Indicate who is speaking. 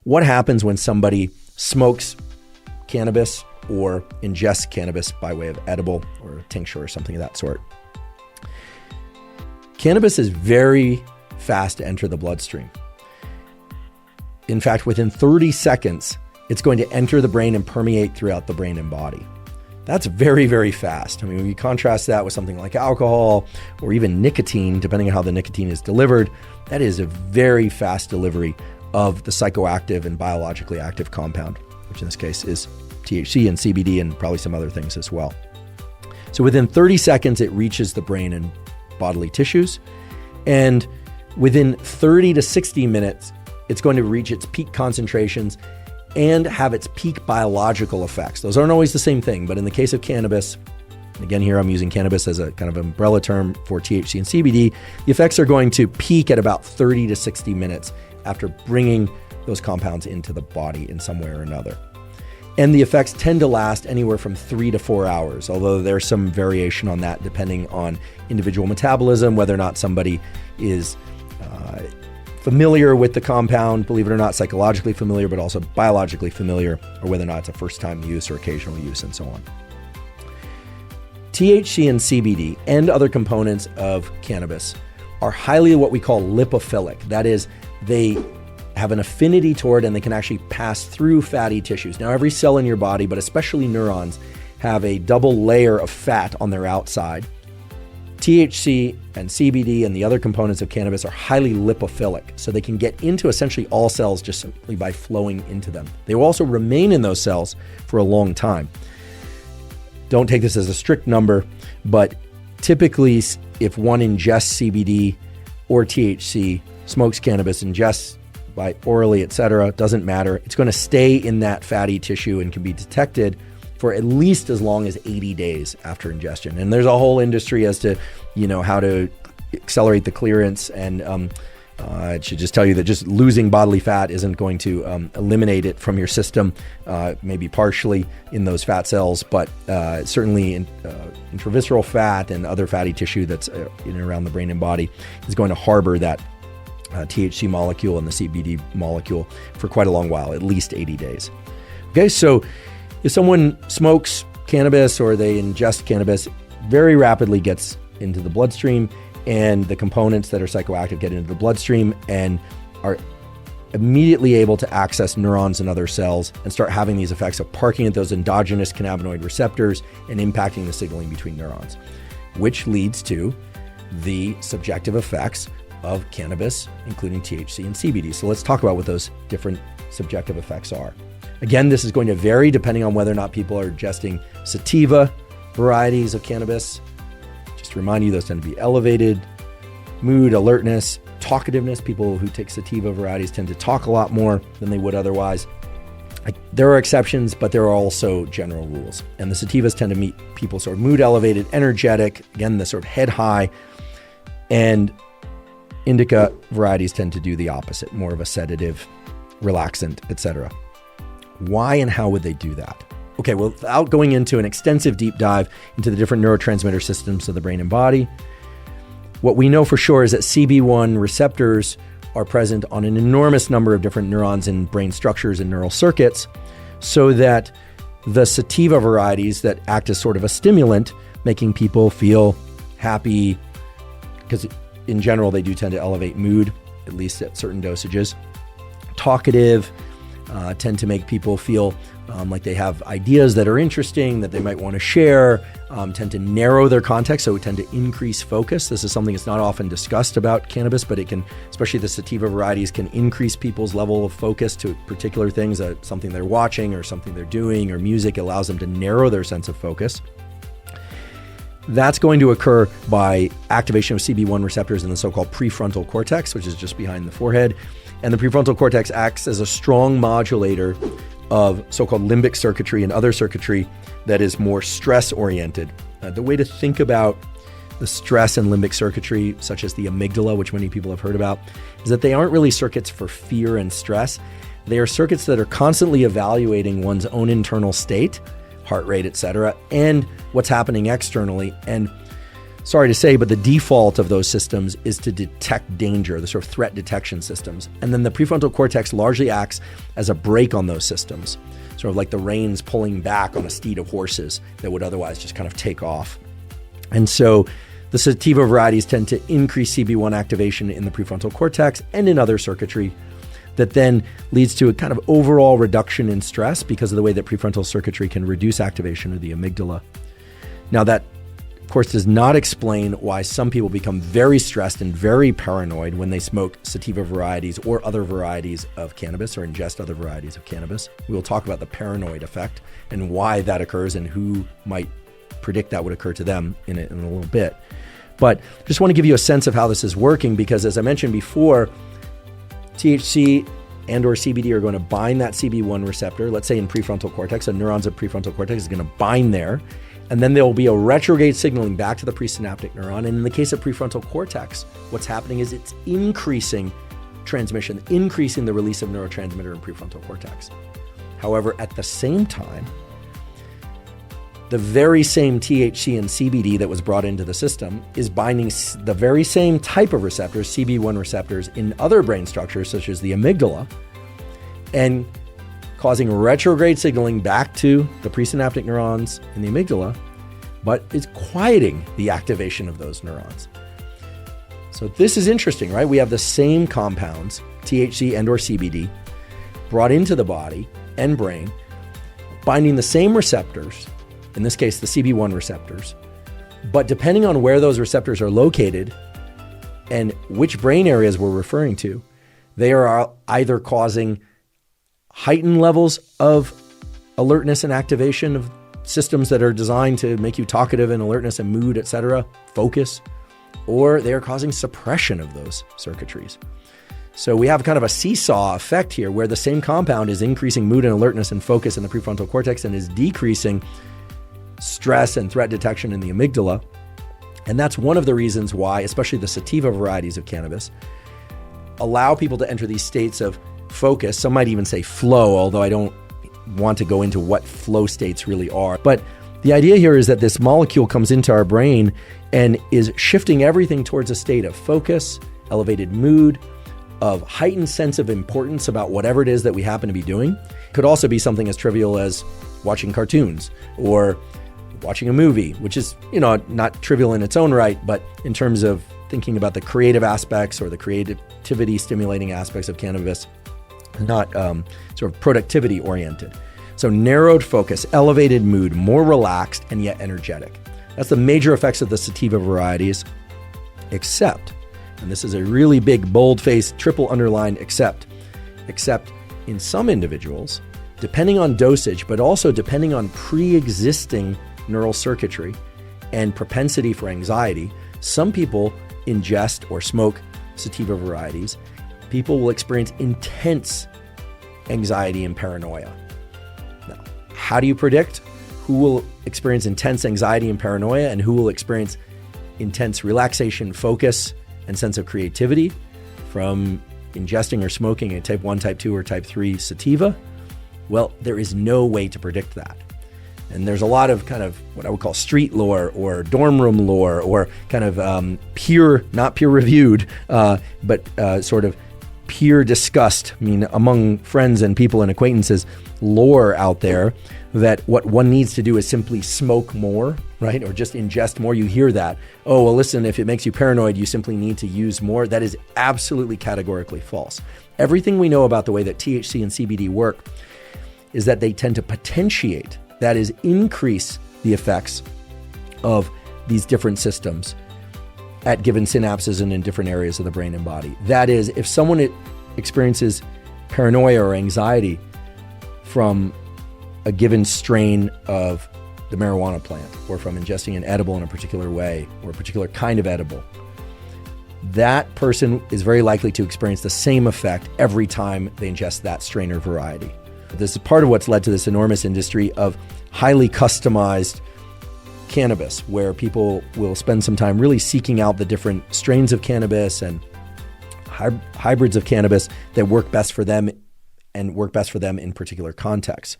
Speaker 1: What happens when somebody smokes cannabis or ingests cannabis by way of edible or a tincture or something of that sort? Cannabis is very fast to enter the bloodstream. In fact, within 30 seconds, it's going to enter the brain and permeate throughout the brain and body. That's very, very fast. I mean, when you contrast that with something like alcohol or even nicotine, depending on how the nicotine is delivered, that is a very fast delivery of the psychoactive and biologically active compound, which in this case is THC and CBD and probably some other things as well. So within 30 seconds, it reaches the brain and bodily tissues. And within 30 to 60 minutes, it's going to reach its peak concentrations and have its peak biological effects. Those aren't always the same thing, but in the case of cannabis, again, here I'm using cannabis as a kind of umbrella term for THC and CBD, the effects are going to peak at about 30 to 60 minutes after bringing those compounds into the body in some way or another. And the effects tend to last anywhere from 3 to 4 hours, although there's some variation on that depending on individual metabolism, whether or not somebody is familiar with the compound, believe it or not, psychologically familiar, but also biologically familiar, or whether or not it's a first-time use or occasional use and so on. THC and CBD and other components of cannabis are highly what we call lipophilic. That is, they have an affinity toward and they can actually pass through fatty tissues. Now, every cell in your body, but especially neurons, have a double layer of fat on their outside. THC and CBD and the other components of cannabis are highly lipophilic, so they can get into essentially all cells just simply by flowing into them. They will also remain in those cells for a long time. Don't take this as a strict number, but typically if one ingests CBD or THC, smokes cannabis, ingests by orally, etc., doesn't matter. It's going to stay in that fatty tissue and can be detected for at least as long as 80 days after ingestion. And there's a whole industry as to, how to accelerate the clearance. And it should just tell you that just losing bodily fat isn't going to eliminate it from your system, maybe partially in those fat cells, but certainly intravisceral fat and other fatty tissue that's in and around the brain and body is going to harbor that THC molecule and the CBD molecule for quite a long while, at least 80 days. Okay, so if someone smokes cannabis or they ingest cannabis, very rapidly gets into the bloodstream, and the components that are psychoactive get into the bloodstream and are immediately able to access neurons and other cells and start having these effects of parking at those endogenous cannabinoid receptors and impacting the signaling between neurons, which leads to the subjective effects of cannabis, including THC and CBD. So let's talk about what those different subjective effects are. Again, this is going to vary depending on whether or not people are ingesting sativa varieties of cannabis. Just to remind you, those tend to be elevated mood, alertness, talkativeness. People who take sativa varieties tend to talk a lot more than they would otherwise. There are exceptions, but there are also general rules. And the sativas tend to meet people sort of mood elevated, energetic, again, the sort of head high. And indica varieties tend to do the opposite, more of a sedative, relaxant, etc. Why and how would they do that? Okay, well, without going into an extensive deep dive into the different neurotransmitter systems of the brain and body, what we know for sure is that CB1 receptors are present on an enormous number of different neurons and brain structures and neural circuits, so that the sativa varieties that act as sort of a stimulant, making people feel happy, because in general they do tend to elevate mood, at least at certain dosages, talkative, tend to make people feel like they have ideas that are interesting, that they might want to share, tend to narrow their context, so tend to increase focus. This is something that's not often discussed about cannabis, but it can, especially the sativa varieties, can increase people's level of focus to particular things, something they're watching or something they're doing, or music allows them to narrow their sense of focus. That's going to occur by activation of CB1 receptors in the so-called prefrontal cortex, which is just behind the forehead. And the prefrontal cortex acts as a strong modulator of so-called limbic circuitry and other circuitry that is more stress-oriented. The way to think about the stress and limbic circuitry, such as the amygdala, which many people have heard about, is that they aren't really circuits for fear and stress. They are circuits that are constantly evaluating one's own internal state, heart rate, etc., and what's happening externally. And sorry to say, but the default of those systems is to detect danger, the sort of threat detection systems. And then the prefrontal cortex largely acts as a brake on those systems, sort of like the reins pulling back on a steed of horses that would otherwise just kind of take off. And so the sativa varieties tend to increase CB1 activation in the prefrontal cortex and in other circuitry that then leads to a kind of overall reduction in stress because of the way that prefrontal circuitry can reduce activation of the amygdala. Now that, of course, does not explain why some people become very stressed and very paranoid when they smoke sativa varieties or other varieties of cannabis or ingest other varieties of cannabis. We will talk about the paranoid effect and why that occurs and who might predict that would occur to them in a little bit. But just want to give you a sense of how this is working because, as I mentioned before, THC and or CBD are going to bind that CB1 receptor, let's say in prefrontal cortex, the neurons of prefrontal cortex is going to bind there. And then there will be a retrograde signaling back to the presynaptic neuron. And in the case of prefrontal cortex, what's happening is it's increasing transmission, increasing the release of neurotransmitter in prefrontal cortex. However, at the same time, the very same THC and CBD that was brought into the system is binding the very same type of receptors, CB1 receptors, in other brain structures, such as the amygdala, and causing retrograde signaling back to the presynaptic neurons in the amygdala, but it's quieting the activation of those neurons. So this is interesting, right? We have the same compounds, THC and or CBD, brought into the body and brain, binding the same receptors, in this case, the CB1 receptors. But depending on where those receptors are located and which brain areas we're referring to, they are either causing heightened levels of alertness and activation of systems that are designed to make you talkative and alertness and mood, etc., focus, or they are causing suppression of those circuitries. So we have kind of a seesaw effect here where the same compound is increasing mood and alertness and focus in the prefrontal cortex and is decreasing stress and threat detection in the amygdala. And that's one of the reasons why, especially the sativa varieties of cannabis, allow people to enter these states of focus. Some might even say flow, although I don't want to go into what flow states really are. But the idea here is that this molecule comes into our brain and is shifting everything towards a state of focus, elevated mood, of heightened sense of importance about whatever it is that we happen to be doing. It could also be something as trivial as watching cartoons or watching a movie, which is, not trivial in its own right, but in terms of thinking about the creative aspects or the creativity stimulating aspects of cannabis, not sort of productivity oriented. So narrowed focus, elevated mood, more relaxed and yet energetic. That's the major effects of the sativa varieties, except, and this is a really big, bold-faced, triple underlined except in some individuals, depending on dosage, but also depending on pre-existing neural circuitry and propensity for anxiety, some people ingest or smoke sativa varieties. People will experience intense anxiety and paranoia. Now, how do you predict who will experience intense anxiety and paranoia and who will experience intense relaxation, focus, and sense of creativity from ingesting or smoking a type 1, type 2, or type 3 sativa? Well, there is no way to predict that. And there's a lot of kind of what I would call street lore or dorm room lore or kind of not peer reviewed, but sort of peer discussed, among friends and people and acquaintances, lore out there that what one needs to do is simply smoke more, right? Or just ingest more. You hear that. Oh, well, listen, if it makes you paranoid, you simply need to use more. That is absolutely categorically false. Everything we know about the way that THC and CBD work is that they tend to potentiate, that is, increase the effects of these different systems at given synapses and in different areas of the brain and body. That is, if someone experiences paranoia or anxiety from a given strain of the marijuana plant or from ingesting an edible in a particular way or a particular kind of edible, that person is very likely to experience the same effect every time they ingest that strain or variety. This is part of what's led to this enormous industry of highly customized cannabis, where people will spend some time really seeking out the different strains of cannabis and hybrids of cannabis that work best for them and work best for them in particular contexts.